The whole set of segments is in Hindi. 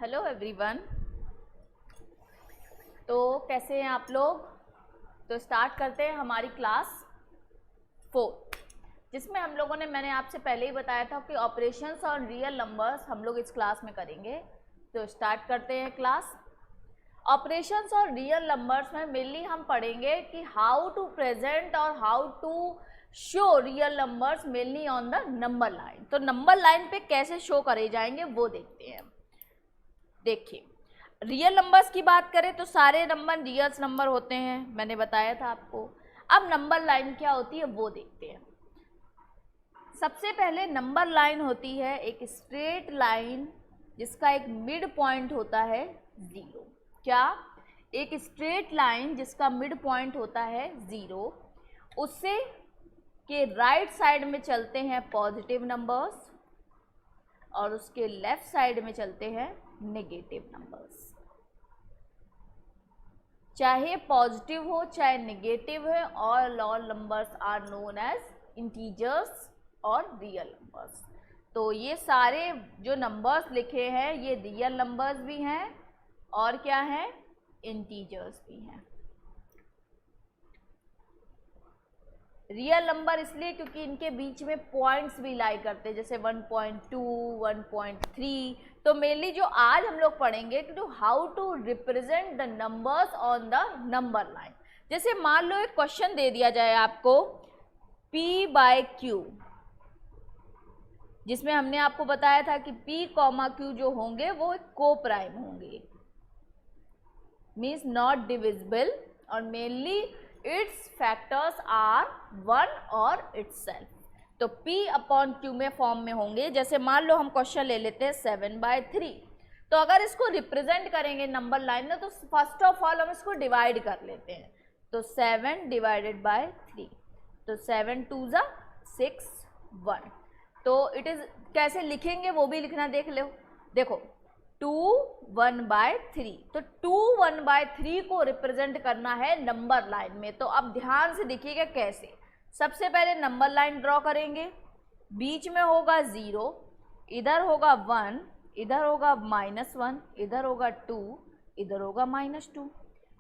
Hello everyone. तो कैसे हैं आप लोग? तो स्टार्ट करते हैं हमारी क्लास 4, जिसमें हम लोगों ने, मैंने आपसे पहले ही बताया था कि ऑपरेशंस और रियल नंबर्स हम लोग इस क्लास में करेंगे। तो स्टार्ट करते हैं क्लास। ऑपरेशंस और रियल नंबर्स में मेनली हम पढ़ेंगे कि हाउ टू प्रेजेंट और how to show real numbers mainly on the number line. तो नंबर लाइन पे कैसे शो करे जाएंगे वो देखते हैं। देखिए, रियल नंबर्स की बात करें तो सारे नंबर रियल नंबर होते हैं, मैंने बताया था आपको। अब नंबर लाइन क्या होती है वो देखते हैं। सबसे पहले नंबर लाइन होती है एक स्ट्रेट लाइन जिसका एक मिड पॉइंट होता है 0। क्या? एक स्ट्रेट लाइन जिसका मिड पॉइंट होता है 0। उससे के राइट साइड में चलते हैं पॉजिटिव नंबर्स और उसके लेफ्ट साइड में चलते हैं नेगेटिव नंबर्स। चाहे पॉजिटिव हो चाहे नेगेटिव है, all numbers are known as integers और रियल नंबर्स। तो ये सारे जो नंबर्स लिखे हैं ये रियल नंबर्स भी हैं और क्या हैं, इंटीजर्स भी हैं। रियल नंबर इसलिए क्योंकि इनके बीच में पॉइंट्स भी लाई करते हैं, जैसे 1.2, 1.3। तो मेनली जो आज हम लोग पढ़ेंगे कि how to represent the numbers on the number line. जैसे मान लो एक क्वेश्चन दे दिया जाए आपको P/Q, जिसमें हमने आपको बताया था कि P, Q जो होंगे वो को प्राइम होंगे, मीन्स नॉट डिविजिबल, और मेनली इट्स फैक्टर्स आर 1 और इटसेल्फ। तो P/Q में फॉर्म में होंगे। जैसे मान लो हम क्वेश्चन ले लेते हैं 7/3। तो अगर इसको रिप्रेजेंट करेंगे नंबर लाइन में तो फर्स्ट ऑफ ऑल हम इसको डिवाइड कर लेते हैं। तो 7 डिवाइडेड बाय 3, तो 7 2 जा 6 1। तो इट इज कैसे लिखेंगे वो भी लिखना देख लो। देखो 2 1/3, तो 2 1/3 को रिप्रेजेंट करना है नंबर लाइन में। तो अब ध्यान से देखिएगा कैसे। सबसे पहले नंबर लाइन ड्रॉ करेंगे, बीच में होगा 0, इधर होगा 1, इधर होगा -1, इधर होगा 2, इधर होगा -2।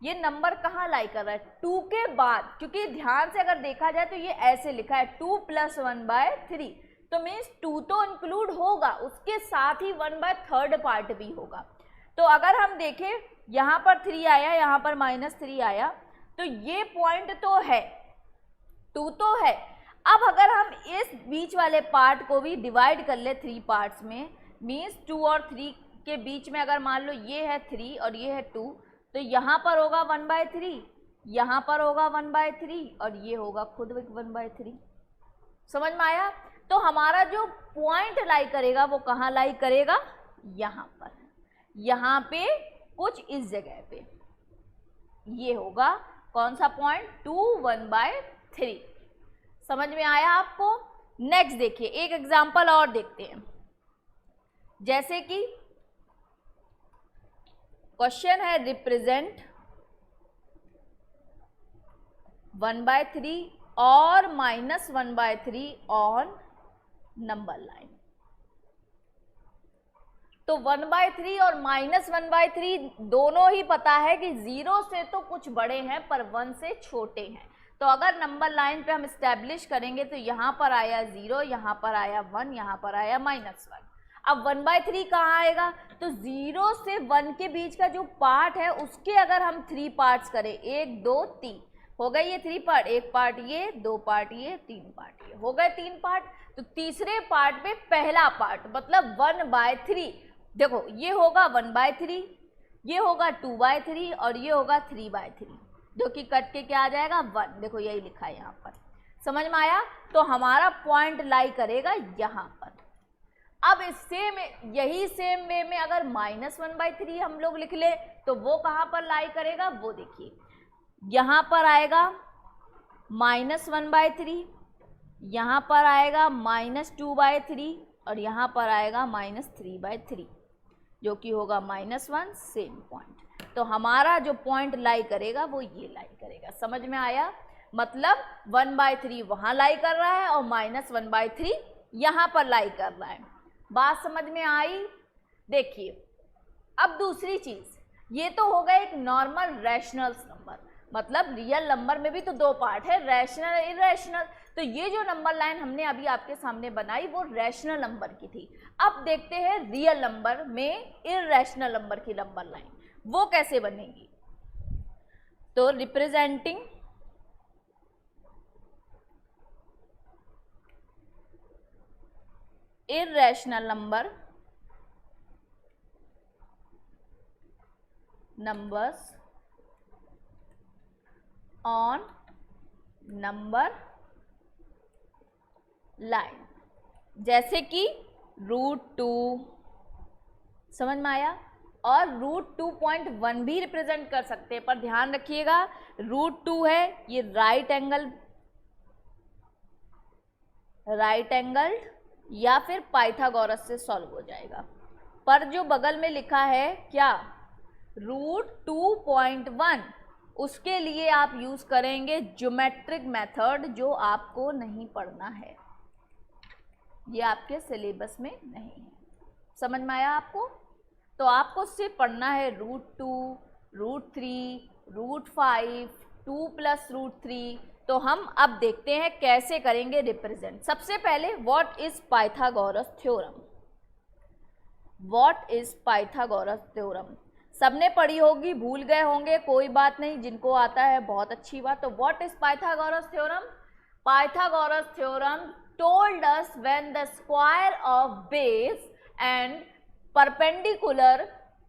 ये नंबर कहाँ लाई कर रहा है? 2 के बाद, क्योंकि ध्यान से अगर देखा जाए तो ये ऐसे लिखा है 2 + 1/3, तो मीन्स 2 तो इंक्लूड होगा, उसके साथ ही 1/3 पार्ट भी होगा। तो अगर हम देखें यहाँ पर 3 आया, यहाँ पर -3 आया, तो ये पॉइंट तो है, 2 तो है। अब अगर हम इस बीच वाले पार्ट को भी डिवाइड कर ले 3 पार्ट्स में, मीन्स 2 और 3 के बीच में अगर मान लो ये है 3 और ये है 2, तो यहाँ पर होगा 1/3, यहाँ पर होगा 1/3 और ये होगा खुद 1/3। समझ में आया? तो हमारा जो पॉइंट लाई करेगा वो कहाँ लाई करेगा? यहाँ पर, यहाँ पे कुछ इस जगह पे ये होगा कौन सा पॉइंट? 2 1/3। समझ में आया आपको? नेक्स्ट देखिए, एक एग्जांपल और देखते हैं। जैसे कि क्वेश्चन है रिप्रेजेंट 1/3 और -1/3 ऑन नंबर लाइन। तो 1/3 और -1/3 दोनों ही पता है कि 0 से तो कुछ बड़े हैं पर 1 से छोटे हैं। तो अगर नंबर लाइन पे हम स्टैब्लिश करेंगे तो यहाँ पर आया 0, यहाँ पर आया 1, यहाँ पर आया -1। अब 1/3 कहाँ आएगा? तो 0 से 1 के बीच का जो पार्ट है उसके अगर हम 3 पार्ट्स करें, 1 2 3, हो गए ये 3 पार्ट, 1 पार्ट ये, 2 पार्ट ये, 3 पार्ट ये, हो गए 3 पार्ट। तो तीसरे पार्ट में पहला पार्ट मतलब 1/3, देखो ये होगा 1/3, ये होगा 2/3 और ये होगा 3/3, जो कि कट के क्या आ जाएगा? 1। देखो यही लिखा है यहाँ पर। समझ में आया? तो हमारा पॉइंट लाई करेगा यहाँ पर। अब इससे में यही सेम वे में अगर -1/3 हम लोग लिख ले तो वो कहाँ पर लाई करेगा वो देखिए। यहाँ पर आएगा -1/3, यहाँ पर आएगा -2/3 और यहाँ पर आएगा -3/3, जो कि होगा -1, सेम पॉइंट। तो हमारा जो पॉइंट लाई करेगा वो ये लाई करेगा। समझ में आया? मतलब 1/3 वहाँ लाई कर रहा है और -1/3 यहाँ पर लाई कर रहा है। बात समझ में आई? देखिए अब दूसरी चीज, ये तो हो गया एक नॉर्मल रैशनल नंबर, मतलब रियल नंबर में भी तो दो पार्ट है, रैशनल इरेशनल। तो ये जो नंबर लाइन हमने अभी आपके सामने बनाई वो रैशनल नंबर की थी। अब देखते हैं रियल नंबर में इरेशनल नंबर की नंबर लाइन वो कैसे बनेगी। तो representing irrational numbers on number line, जैसे कि √2, समझ में आया, और √2.1 भी रिप्रेजेंट कर सकते हैं, पर ध्यान रखिएगा √2 है ये राइट एंगल्ड या फिर पाइथागोरस से सॉल्व हो जाएगा। पर जो बगल में लिखा है क्या √2.1, उसके लिए आप यूज करेंगे ज्योमेट्रिक मेथड, जो आपको नहीं पढ़ना है, ये आपके सिलेबस में नहीं है। समझ में आया आपको? तो आपको सिर्फ पढ़ना है √2, √3, √5, 2 + √3। तो हम अब देखते हैं कैसे करेंगे रिप्रेजेंट। सबसे पहले what is Pythagoras theorem. What is Pythagoras theorem सबने पढ़ी होगी, भूल गए होंगे, कोई बात नहीं, जिनको आता है बहुत अच्छी बात। तो what is Pythagoras theorem? Pythagoras theorem told us when the square of base and perpendicular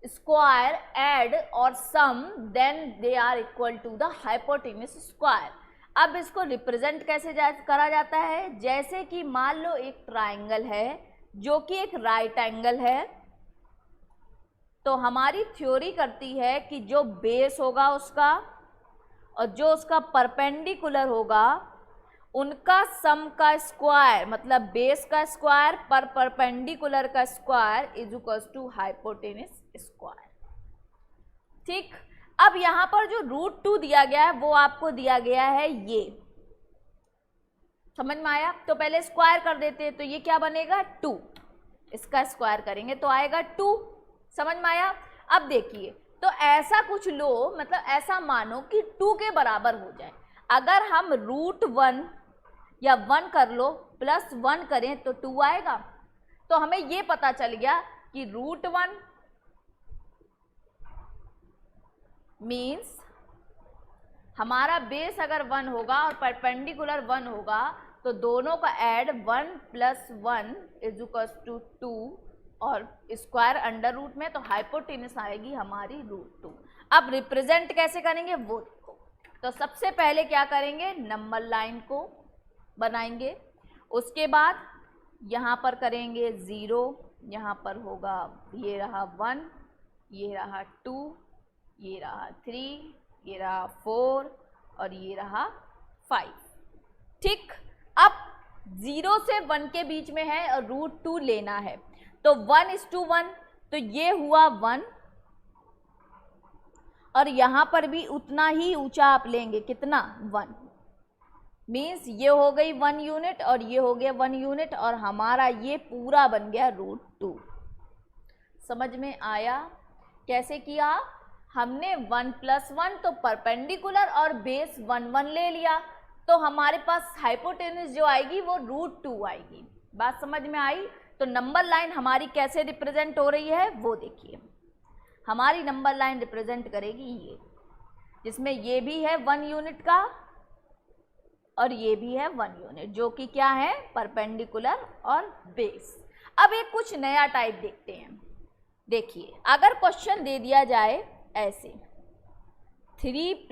square add or sum then they are equal to the hypotenuse square। अब इसको रिप्रेजेंट कैसे करा जाता है? जैसे कि मान लो एक ट्राइंगल है जो कि एक राइट एंगल है, तो हमारी थ्योरी करती है कि जो बेस होगा उसका और जो उसका परपेंडिकुलर होगा उनका सम का स्क्वायर, मतलब बेस का स्क्वायर पर परपेंडिकुलर का square is equals to hypotenuse square. ठीक, अब यहां पर जो √2 दिया गया है वो आपको दिया गया है ये, समझ में आया? तो पहले स्क्वायर कर देते हैं, तो ये क्या बनेगा 2, इसका स्क्वायर करेंगे तो आएगा 2, समझ में आया? अब देखिए, तो ऐसा कुछ लो, मतलब ऐसा मानो कि 2 के बराबर हो जाए। अगर हम √1 या 1 कर लो प्लस 1 करें तो 2 आएगा। तो हमें ये पता चल गया कि √1 मीन्स हमारा बेस अगर 1 होगा और परपेंडिकुलर 1 होगा तो दोनों का ऐड 1 + 1 इज इक्वल टू 2 और स्क्वायर अंडर रूट में, तो हाइपोटेनस आएगी हमारी √2। अब रिप्रेजेंट कैसे करेंगे वो देखो। तो सबसे पहले क्या करेंगे, नंबर लाइन को बनाएंगे, उसके बाद यहाँ पर करेंगे 0, यहाँ पर होगा ये रहा 1, ये रहा 2, ये रहा 3, ये रहा 4 और ये रहा 5। ठीक, अब 0 से 1 के बीच में है और √2 लेना है, तो 1:1, तो ये हुआ 1 और यहाँ पर भी उतना ही ऊंचा आप लेंगे, कितना 1, मीन्स ये हो गई 1 यूनिट और ये हो गया 1 यूनिट और हमारा ये पूरा बन गया √2। समझ में आया कैसे किया? हमने 1 + 1 तो परपेंडिकुलर और बेस 1 1 ले लिया, तो हमारे पास हाइपोटेनस जो आएगी वो √2 आएगी। बात समझ में आई? तो नंबर लाइन हमारी कैसे रिप्रेजेंट हो रही है वो देखिए। हमारी नंबर लाइन रिप्रेजेंट करेगी ये, जिसमें ये भी है 1 यूनिट का और ये भी है 1 यूनिट, जो कि क्या है परपेंडिकुलर और बेस। अब एक कुछ नया टाइप देखते हैं। देखिए, अगर क्वेश्चन दे दिया जाए ऐसे 3 +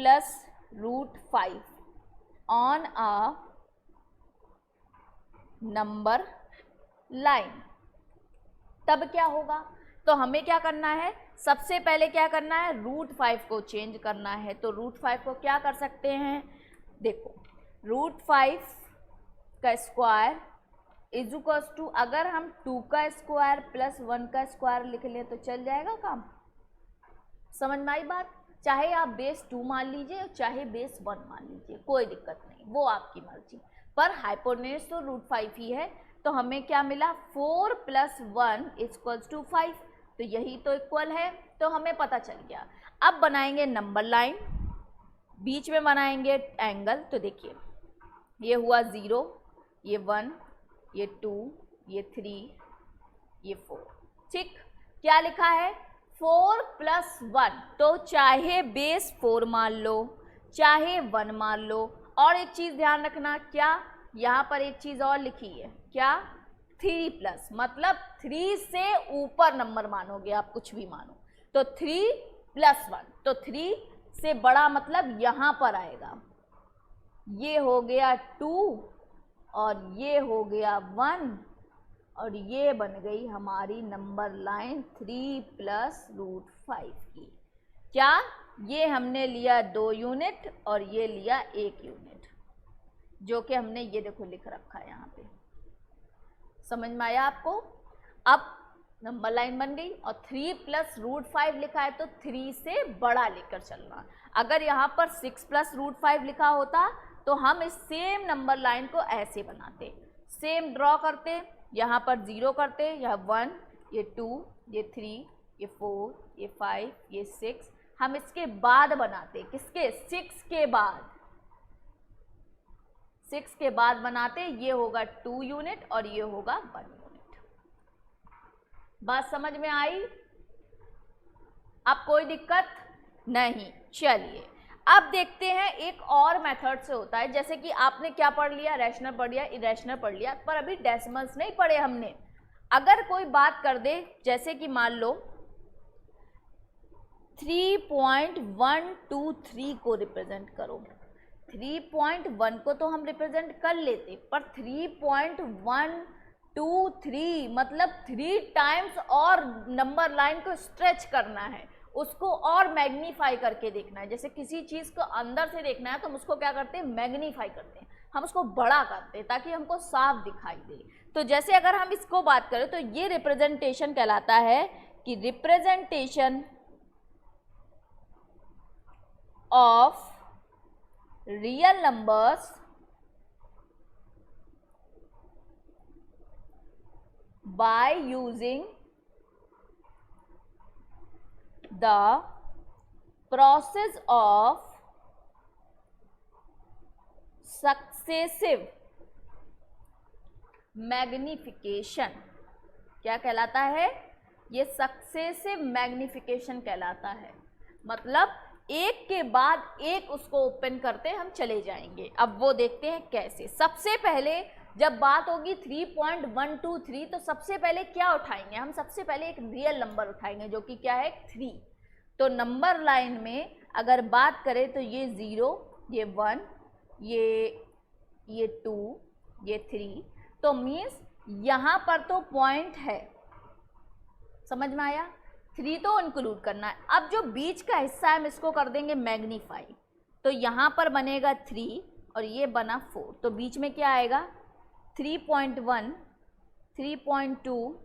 √5 ऑन अ नंबर लाइन, तब क्या होगा? तो हमें क्या करना है, सबसे पहले क्या करना है, √5 को चेंज करना है। तो √5 को क्या कर सकते हैं, देखो √5 का स्क्वायर इज इक्वल्स टू, अगर हम 2 का स्क्वायर प्लस 1 का स्क्वायर लिख लें तो चल जाएगा काम। समझ में आई बात? चाहे आप बेस 2 मान लीजिए और चाहे बेस 1 मान लीजिए, कोई दिक्कत नहीं, वो आपकी मर्जी, पर हाइपोटेनस तो √5 ही है। तो हमें क्या मिला, 4 + 1 = 5। तो यही तो इक्वल है, तो हमें पता चल गया। अब बनाएंगे नंबर लाइन, बीच में बनाएंगे एंगल। तो देखिए ये हुआ 0, ये 1, ये 2, ये 3, ये 4। ठीक, क्या लिखा है 4 + 1, तो चाहे बेस 4 मान लो चाहे 1 मान लो। और एक चीज ध्यान रखना, क्या यहाँ पर एक चीज और लिखी है, क्या 3+, मतलब 3 से ऊपर नंबर मानोगे आप, कुछ भी मानो। तो 3 + 1, तो 3 से बड़ा मतलब यहाँ पर आएगा, ये हो गया 2 और ये हो गया 1, और ये बन गई हमारी नंबर लाइन 3 + √5 की। क्या ये हमने लिया 2 यूनिट और ये लिया 1 यूनिट, जो कि हमने ये देखो लिख रखा है यहाँ पे। समझ में आया आपको? अब नंबर लाइन बन गई और 3 + √5 लिखा है, तो 3 से बड़ा लेकर चलना। अगर यहाँ पर 6 + √5 लिखा होता तो हम इस सेम नंबर लाइन को ऐसे बनाते, सेम ड्रॉ करते, यहाँ पर 0 करते, यह 1, ये 2, ये 3, ये 4, ये 5, ये 6। हम इसके बाद बनाते, किसके? 6 के बाद, 6 के बाद बनाते, ये होगा 2 यूनिट और ये होगा 1 यूनिट। बात समझ में आई? अब कोई दिक्कत नहीं। चलिए अब देखते हैं एक और मेथड से होता है। जैसे कि आपने क्या पढ़ लिया, रैशनल पढ़ लिया, इरेशनल पढ़ लिया, पर अभी डेसिमल्स नहीं पढ़े हमने। अगर कोई बात कर दे, जैसे कि मान लो 3.123 को रिप्रेजेंट करो, 3.1 को तो हम रिप्रेजेंट कर लेते, पर 3.123 मतलब 3 टाइम्स और नंबर लाइन को स्ट्रेच करना है, उसको और मैग्नीफाई करके देखना है। जैसे किसी चीज़ को अंदर से देखना है तो हम उसको क्या करते हैं, मैग्नीफाई करते हैं, हम उसको बड़ा करते हैं ताकि हमको साफ दिखाई दे। तो जैसे अगर हम इसको बात करें तो ये रिप्रेजेंटेशन कहलाता है कि representation of real numbers by using the process of successive magnification। क्या कहलाता है ये? सक्सेसिव मैग्निफिकेशन कहलाता है। मतलब एक के बाद एक उसको ओपन करते हम चले जाएंगे। अब वो देखते हैं कैसे। सबसे पहले जब बात होगी 3.123 तो सबसे पहले क्या उठाएंगे हम? सबसे पहले एक रियल नंबर उठाएंगे जो कि क्या है 3। तो नंबर लाइन में अगर बात करें तो ये 0, ये 1, ये 2, ये 3, तो मीन्स यहाँ पर तो पॉइंट है। समझ में आया? 3 तो इंक्लूड करना है। अब जो बीच का हिस्सा है हम इसको कर देंगे मैग्नीफाई, तो यहाँ पर बनेगा 3 और ये बना 4, तो बीच में क्या आएगा 3.1, 3.2,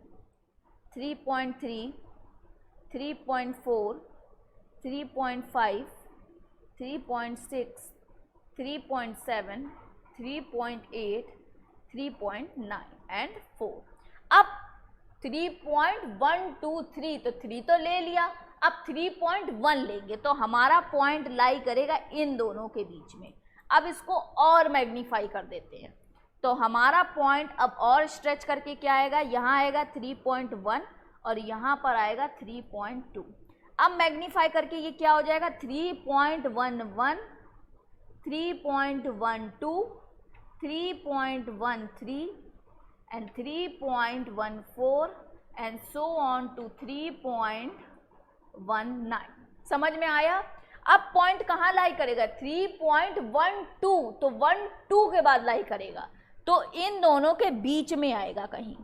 3.3, 3.4, 3.5, 3.6, 3.7, 3.8, 3.9 एंड 4। अब 3.123 तो 3 तो ले लिया, अब 3.1 लेंगे तो हमारा पॉइंट लाई करेगा इन दोनों के बीच में। अब इसको और मैग्नीफाई कर देते हैं तो हमारा पॉइंट अब और स्ट्रेच करके क्या आएगा, यहाँ आएगा 3.1 और यहाँ पर आएगा 3.2। अब मैग्नीफाई करके ये क्या हो जाएगा 3.11, 3.12, 3.13 and 3.14 and so on to 3.19। समझ में आया? अब पॉइंट कहाँ लाई करेगा 3.12, तो 12 के बाद लाई करेगा तो इन दोनों के बीच में आएगा कहीं।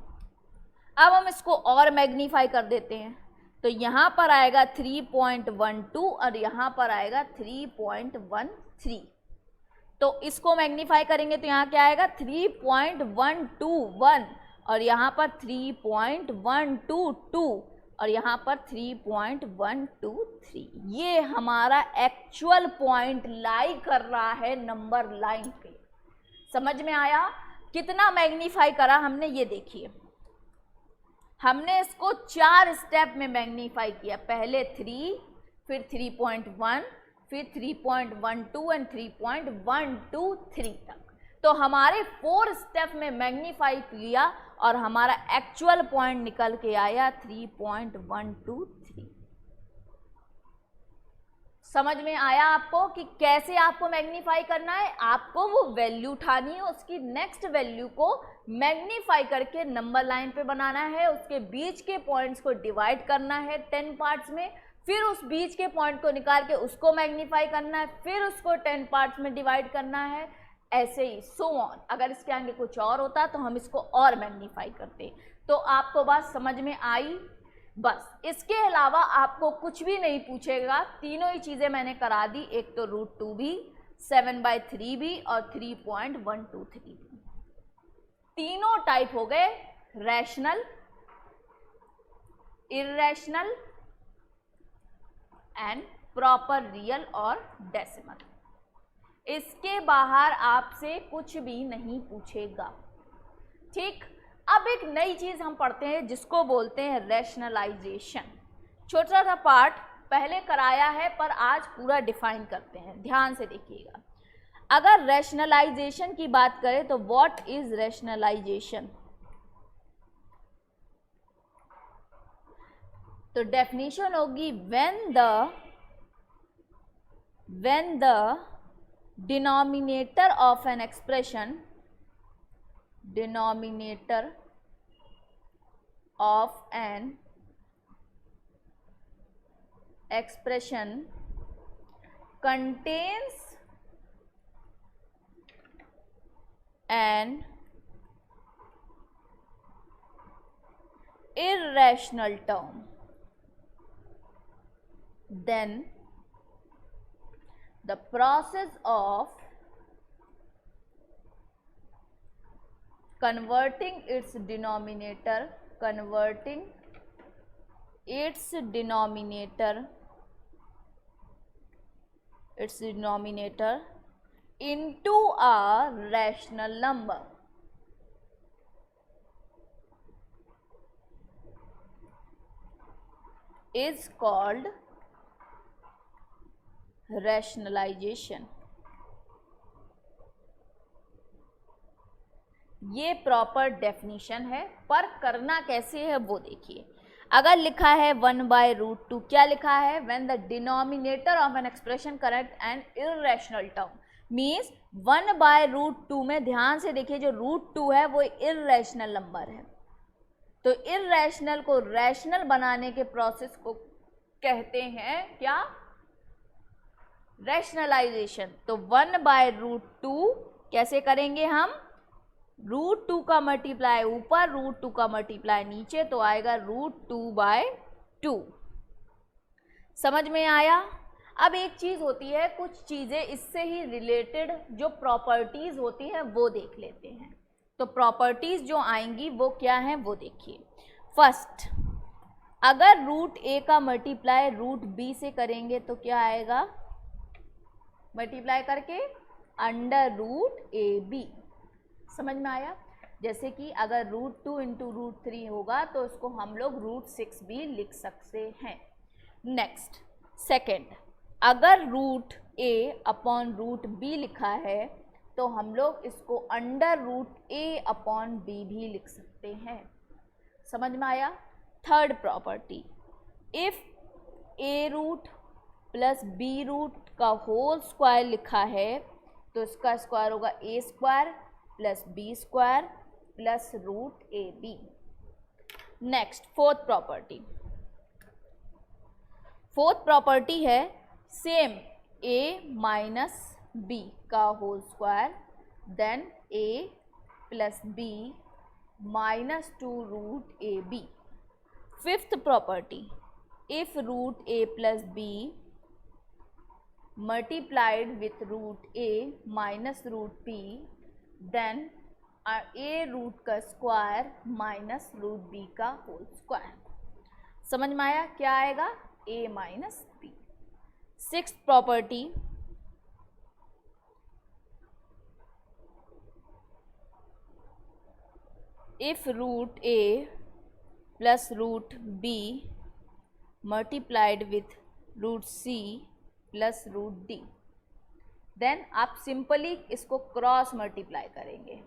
अब हम इसको और मैग्नीफाई कर देते हैं तो यहाँ पर आएगा 3.12 और यहाँ पर आएगा 3.13। तो इसको मैग्नीफाई करेंगे तो यहाँ क्या आएगा 3.121 और यहाँ पर 3.122 और यहाँ पर 3.123। ये हमारा एक्चुअल पॉइंट लाई कर रहा है नंबर लाइन पे। समझ में आया? कितना मैग्नीफाई करा हमने ये देखिए। हमने इसको 4 स्टेप में मैग्नीफाई किया, पहले 3, फिर 3.1, फिर 3.12 एंड 3.123 तक। तो हमारे 4 स्टेप में मैग्नीफाई किया और हमारा एक्चुअल पॉइंट निकल के आया 3.123। समझ में आया आपको कि कैसे आपको मैग्नीफाई करना है? आपको वो वैल्यू उठानी है, उसकी नेक्स्ट वैल्यू को मैग्नीफाई करके नंबर लाइन पे बनाना है, उसके बीच के पॉइंट्स को डिवाइड करना है 10 पार्ट्स में, फिर उस बीच के पॉइंट को निकाल के उसको मैग्नीफाई करना है, फिर उसको 10 पार्ट्स में डिवाइड करना है, ऐसे ही सो ऑन। अगर इसके आगे कुछ और होता तो हम इसको और मैग्नीफाई करते। तो आपको बात समझ में आई? बस इसके अलावा आपको कुछ भी नहीं पूछेगा, तीनों ही चीज़ें मैंने करा दी, एक तो √2 भी, 7/3 भी और 3.123 भी। तीनों टाइप हो गए, rational, irrational and proper real और डेसिमल। इसके बाहर आपसे कुछ भी नहीं पूछेगा, ठीक। अब एक नई चीज हम पढ़ते हैं जिसको बोलते हैं रैशनलाइजेशन। छोटा सा पार्ट पहले कराया है पर आज पूरा डिफाइन करते हैं, ध्यान से देखिएगा। अगर रैशनलाइजेशन की बात करें तो व्हाट इज रैशनलाइजेशन? तो डेफिनेशन होगी when the denominator of an expression contains an irrational term, then the process of converting its denominator into a rational number is called rationalization। ये प्रॉपर डेफिनेशन है, पर करना कैसे है वो देखिए। अगर लिखा है 1/√2, क्या लिखा है? When the denominator of an expression correct and irrational term, means 1/√2 में ध्यान से देखिए, जो √2 है वो इर्रेशनल नंबर है। तो इर्रेशनल को रैशनल बनाने के प्रोसेस को कहते हैं क्या? रैशनलाइजेशन। तो 1/√2 कैसे करेंगे हम? √2 का मल्टीप्लाई ऊपर, √2 का मल्टीप्लाई नीचे, तो आएगा √2/2। समझ में आया? अब एक चीज होती है, कुछ चीजें इससे ही रिलेटेड जो प्रॉपर्टीज होती हैं वो देख लेते हैं। तो प्रॉपर्टीज जो आएंगी वो क्या हैं वो देखिए। फर्स्ट, अगर √a का मल्टीप्लाई √b से करेंगे तो क्या आएगा? मल्टीप्लाई करके √ab। समझ में आया? जैसे कि अगर √2 × √3 होगा तो इसको हम लोग √6 भी लिख सकते हैं। नेक्स्ट, सेकेंड, अगर √a/√b लिखा है तो हम लोग इसको √a/b भी लिख सकते हैं। समझ में आया? Third property, if a root plus b root का होल स्क्वायर लिखा है तो इसका स्क्वायर होगा a² plus b² plus √ab। Next, fourth property है सेम, a माइनस b का whole square then a plus b minus 2 √ab। Fifth property, if √a plus b multiplied with √a minus √b then a root का स्क्वायर माइनस √b का होल स्क्वायर। समझ में आया? क्या आएगा? a minus b। Sixth property, if √a plus root B multiplied with root C plus root D. Then आप सिंपली इसको क्रॉस मल्टीप्लाई करेंगे,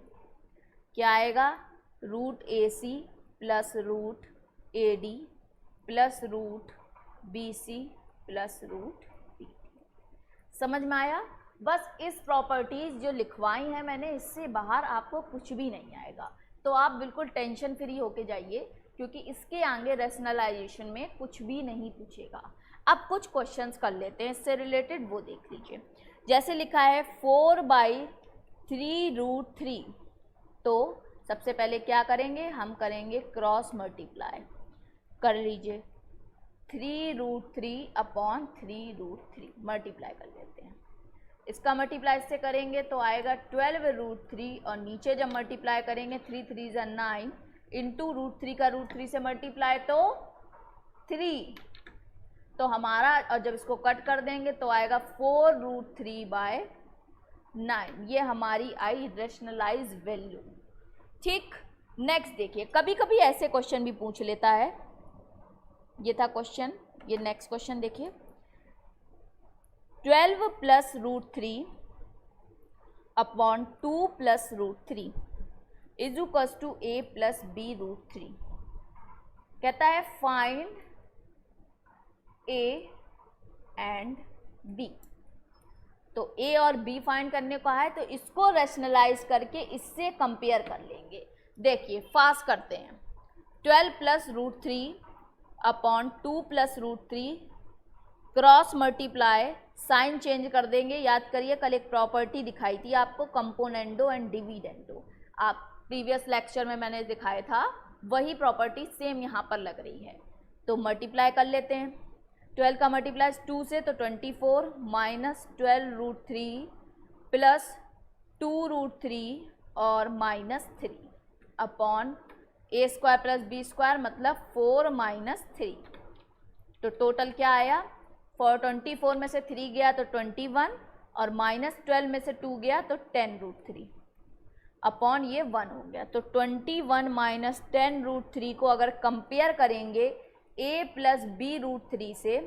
क्या आएगा, root A C plus root A D plus root B C plus root B. समझ में आया? बस इस प्रॉपर्टीज़ जो लिखवाई हैं मैंने, इससे बाहर आपको कुछ भी नहीं आएगा। तो आप बिल्कुल टेंशन फ्री होके जाइए, क्योंकि इसके आगे रैशनलाइजेशन में कुछ भी नहीं पूछेगा। अब कुछ क्वेश्चंस कर लेते हैं इससे रिलेटेड, वो देख लीजिए। जैसे लिखा है 4/3√3, तो सबसे पहले क्या करेंगे, हम करेंगे क्रॉस मल्टीप्लाई। कर लीजिए 3√3/3√3 मल्टीप्लाई कर लेते हैं। इसका मल्टीप्लाई इससे करेंगे तो आएगा 12√3, और नीचे जब मल्टीप्लाई करेंगे 3 3 = 9 इंटू √3 का √3 से मल्टीप्लाई तो 3, तो हमारा, और जब इसको कट कर देंगे तो आएगा 4√3/9। ये हमारी आई रैशनलाइज वैल्यू। ठीक, नेक्स्ट देखिए, कभी कभी ऐसे क्वेश्चन भी पूछ लेता है। ये था क्वेश्चन, ये नेक्स्ट क्वेश्चन देखिए, 12 + √3/2 + √3 is equals to a + b√3। कहता है फाइंड a एंड b। तो a और b फाइंड करने को है, तो इसको रैशनलाइज करके इससे कंपेयर कर लेंगे। देखिए फास्ट करते हैं, 12 + √3/2 + √3 क्रॉस मल्टीप्लाई, साइन चेंज कर देंगे। याद करिए कल एक प्रॉपर्टी दिखाई थी आपको, कंपोनेंडो एंड डिविडेंडो, आप प्रीवियस लेक्चर में मैंने दिखाया था, वही प्रॉपर्टी सेम यहाँ पर लग रही है। तो मल्टीप्लाई कर लेते हैं, 12 का मल्टीप्लाई 2 से तो 24 माइनस 12√3 प्लस 2√3 और -3 अपॉन a² + b² मतलब 4 - 3। तो टोटल क्या आया, 24 में से 3 गया तो 21, और -12 में से 2 गया तो 10√3 अपॉन ये 1 हो गया। तो 21 - 10√3 को अगर कंपेयर करेंगे a + b√3 से,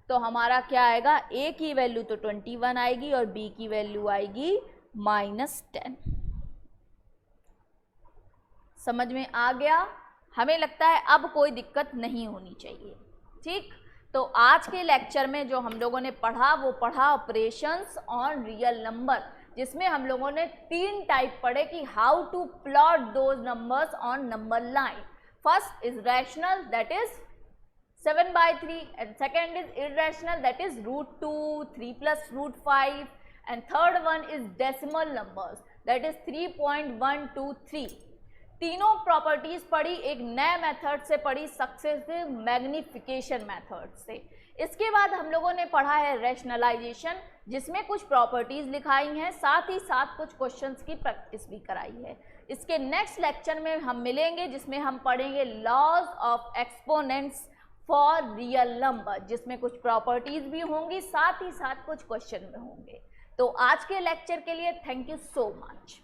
तो हमारा क्या आएगा, a की वैल्यू तो 21 आएगी और b की वैल्यू आएगी -10। समझ में आ गया? हमें लगता है अब कोई दिक्कत नहीं होनी चाहिए। ठीक, तो आज के लेक्चर में जो हम लोगों ने पढ़ा वो पढ़ा ऑपरेशंस ऑन रियल नंबर, जिसमें हम लोगों ने 3 टाइप पढ़े कि how to plot those numbers on number line. First is rational, that is 7/3, and second is irrational, that is √2, 3 + √5, and third one is decimal numbers, that is 3.123। तीनों प्रॉपर्टीज पढ़ी, एक नए मेथड से पढ़ी, सक्सेसिव मैग्निफिकेशन मेथड से। इसके बाद हम लोगों ने पढ़ा है रैशनलाइजेशन, जिसमें कुछ प्रॉपर्टीज लिखाई हैं, साथ ही साथ कुछ क्वेश्चंस की प्रैक्टिस भी कराई है। इसके नेक्स्ट लेक्चर में हम मिलेंगे, जिसमें हम पढ़ेंगे laws of exponents for real number, जिसमें कुछ प्रॉपर्टीज भी होंगी, साथ ही साथ कुछ क्वेश्चन भी होंगे। तो आज के लेक्चर के लिए थैंक यू सो मच।